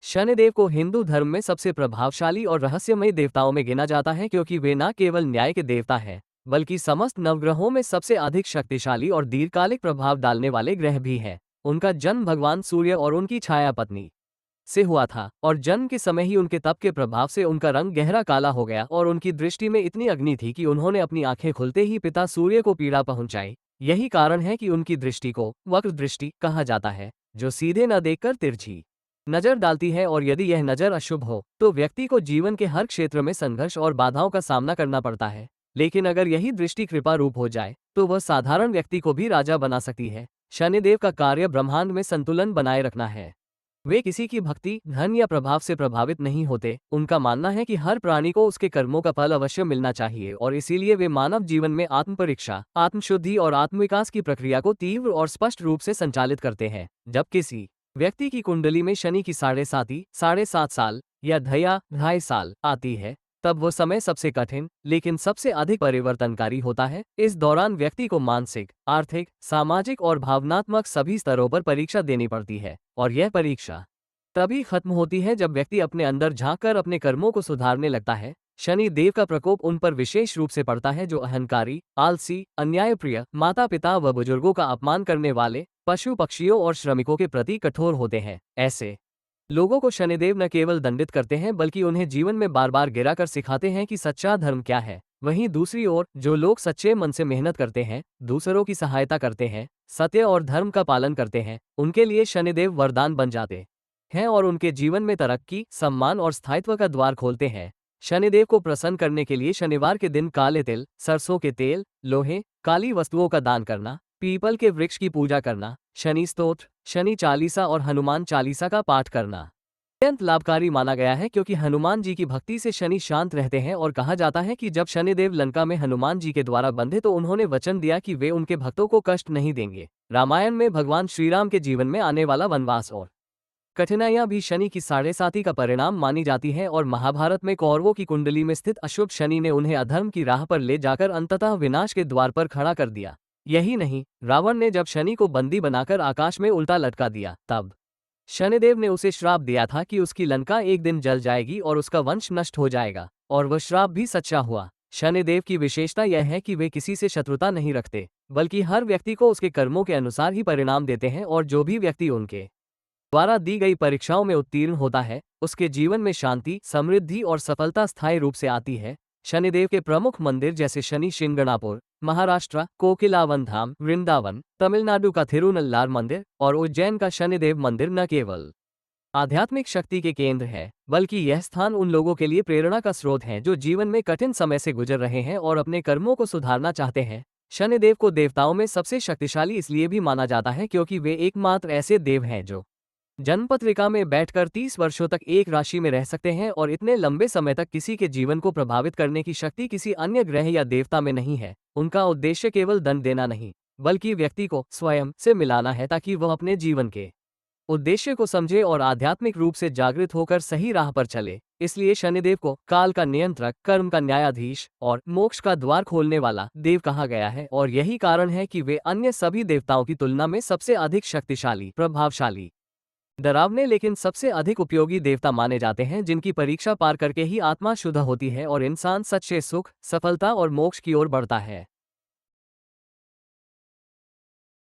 शनिदेव को हिंदू धर्म में सबसे प्रभावशाली और रहस्यमय देवताओं में गिना जाता है, क्योंकि वे न केवल न्याय के देवता हैं, बल्कि समस्त नवग्रहों में सबसे अधिक शक्तिशाली और दीर्घकालिक प्रभाव डालने वाले ग्रह भी हैं। उनका जन्म भगवान सूर्य और उनकी छाया पत्नी से हुआ था, और जन्म के समय ही उनके तप के प्रभाव से उनका रंग गहरा काला हो गया और उनकी दृष्टि में इतनी अग्नि थी कि उन्होंने अपनी आंखें खुलते ही पिता सूर्य को पीड़ा पहुंचाई। यही कारण है कि उनकी दृष्टि को वक्र दृष्टि कहा जाता है, जो सीधे न देखकर तिरछी नजर डालती है, और यदि यह नजर अशुभ हो तो व्यक्ति को जीवन के हर क्षेत्र में संघर्ष और बाधाओं का सामना करना पड़ता है। लेकिन अगर यही दृष्टि कृपा रूप हो जाए तो वह साधारण व्यक्ति को भी राजा बना सकती है। शनिदेव का कार्य ब्रह्मांड में संतुलन बनाए रखना है। वे किसी की भक्ति, धन या प्रभाव से प्रभावित नहीं होते। उनका मानना है कि हर प्राणी को उसके कर्मों का फल अवश्य मिलना चाहिए, और इसीलिए वे मानव जीवन में आत्म परीक्षा, आत्मशुद्धि और आत्मविकास की प्रक्रिया को तीव्र और स्पष्ट रूप से संचालित करते हैं। जब किसी व्यक्ति की कुंडली में शनि की 7.5 साल या ढाई 2.5 साल आती है, तब वो समय सबसे कठिन लेकिन सबसे अधिक परिवर्तनकारी होता है। इस दौरान व्यक्ति को मानसिक, आर्थिक, सामाजिक और भावनात्मक सभी स्तरों पर परीक्षा देनी पड़ती है, और यह परीक्षा तभी खत्म होती है जब व्यक्ति अपने अंदर झांककर अपने कर्मों को सुधारने लगता है। शनि देव का प्रकोप उन पर विशेष रूप से पड़ता है जो अहंकारी, आलसी, अन्यायप्रिय, माता पिता व बुजुर्गों का अपमान करने वाले, पशु पक्षियों और श्रमिकों के प्रति कठोर होते हैं। ऐसे लोगों को शनिदेव न केवल दंडित करते हैं, बल्कि उन्हें जीवन में बार बार गिरा कर सिखाते हैं कि सच्चा धर्म क्या है। वहीं दूसरी ओर जो लोग सच्चे मन से मेहनत करते हैं, दूसरों की सहायता करते हैं, सत्य और धर्म का पालन करते हैं, उनके लिए शनिदेव वरदान बन जाते हैं और उनके जीवन में तरक्की, सम्मान और स्थायित्व का द्वार खोलते हैं। शनिदेव को प्रसन्न करने के लिए शनिवार के दिन काले तिल, सरसों के तेल, लोहे, काली वस्तुओं का दान करना, पीपल के वृक्ष की पूजा करना, शनि स्तोत्र, शनि चालीसा और हनुमान चालीसा का पाठ करना अत्यंत लाभकारी माना गया है, क्योंकि हनुमान जी की भक्ति से शनि शांत रहते हैं। और कहा जाता है कि जब शनिदेव लंका में हनुमान जी के द्वारा बंधे तो उन्होंने वचन दिया कि वे उनके भक्तों को कष्ट नहीं देंगे। रामायण में भगवान श्रीराम के जीवन में आने वाला वनवास और कठिनाइयां भी शनि की 7.5 का परिणाम मानी जाती हैं, और महाभारत में कौरवों की कुंडली में स्थित अशुभ शनि ने उन्हें अधर्म की राह पर ले जाकर अंततः विनाश के द्वार पर खड़ा कर दिया। यही नहीं, रावण ने जब शनि को बंदी बनाकर आकाश में उल्टा लटका दिया, तब शनिदेव ने उसे श्राप दिया था कि उसकी लंका एक दिन जल जाएगी और उसका वंश नष्ट हो जाएगा, और वह श्राप भी सच्चा हुआ। शनिदेव की विशेषता यह है कि वे किसी से शत्रुता नहीं रखते, बल्कि हर व्यक्ति को उसके कर्मों के अनुसार ही परिणाम देते हैं, और जो भी व्यक्ति उनके द्वारा दी गई परीक्षाओं में उत्तीर्ण होता है, उसके जीवन में शांति, समृद्धि और सफलता स्थायी रूप से आती है। शनिदेव के प्रमुख मंदिर जैसे शनि शिंगणापुर, महाराष्ट्र, कोकिलावन धाम, वृंदावन, तमिलनाडु का थिरुनल्लार मंदिर और उज्जैन का शनिदेव मंदिर न केवल आध्यात्मिक शक्ति के केंद्र है, बल्कि यह स्थान उन लोगों के लिए प्रेरणा का स्रोत है जो जीवन में कठिन समय से गुजर रहे हैं और अपने कर्मों को सुधारना चाहते हैं। शनिदेव को देवताओं में सबसे शक्तिशाली इसलिए भी माना जाता है क्योंकि वे एकमात्र ऐसे देव हैं जो जन्मपत्रिका में बैठकर 30 वर्षों तक एक राशि में रह सकते हैं, और इतने लंबे समय तक किसी के जीवन को प्रभावित करने की शक्ति किसी अन्य ग्रह या देवता में नहीं है। उनका उद्देश्य केवल दंड देना नहीं, बल्कि व्यक्ति को स्वयं से मिलाना है, ताकि वह अपने जीवन के उद्देश्य को समझे और आध्यात्मिक रूप से जागृत होकर सही राह पर चले। इसलिए शनिदेव को काल का नियंत्रक, कर्म का न्यायाधीश और मोक्ष का द्वार खोलने वाला देव कहा गया है, और यही कारण है कि वे अन्य सभी देवताओं की तुलना में सबसे अधिक शक्तिशाली, प्रभावशाली, डरावने लेकिन सबसे अधिक उपयोगी देवता माने जाते हैं, जिनकी परीक्षा पार करके ही आत्मा शुद्ध होती है और इंसान सच्चे सुख, सफलता और मोक्ष की ओर बढ़ता है।